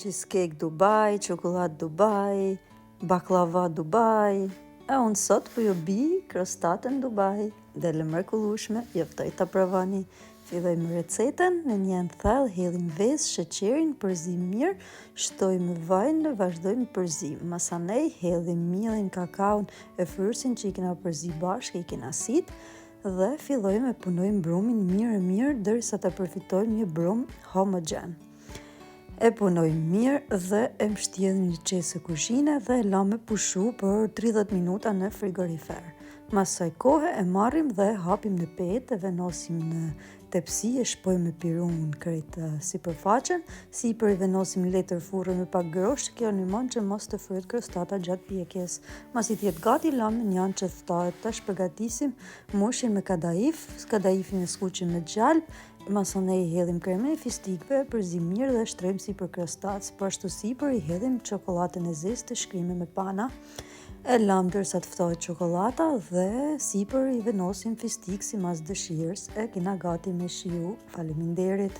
cheesecake Dubai, çokollatë Dubai, baklava Dubai. E unë sot po ju bi krostatën Dubai, dhe mrekullueshme, juftoj ta provoni. Fillojmë recetën, në një thellë hedhim vezë, sheqerin, përzim mirë, shtojmë vajin dhe vazhdojmë përzim. Masanej hedhim mielin, kakaun e fryrsin që i kena përzi bashkë, i kena sit, dhe fillojmë e punojmë brumin mirë derisa ta përfitojmë një brum homogen. E punojmë mirë dhe e mbështjellim një qese kuzhine dhe e lamë pushu për 30 minuta në frigorifer. Mas saj kohe e marrim dhe hapim në petë, e venosim në tepsi, e shpojmë me pirun krejt sipërfaqen, sipër i venosim letër furrë me pak grosh, kjo ndihmon që mos të fryhet krostata gjatë pjekjes. Masi të jetë gati, lamë në anë që thtahet. Tash përgatisim mushin me kadaif, kadaifin e skuqim me gjalp. Masanej i hedhim kremen e fistikëve, përzim mirë dhe shtrojmë sipër krostatës. Po ashtu sipër i hedhim çokoladën e zezë të shkrime me pana. E lam derisa të ftohet çokolata dhe sipër i venosim fistik sipas dëshirës. E kena gati me shiu. Faleminderit.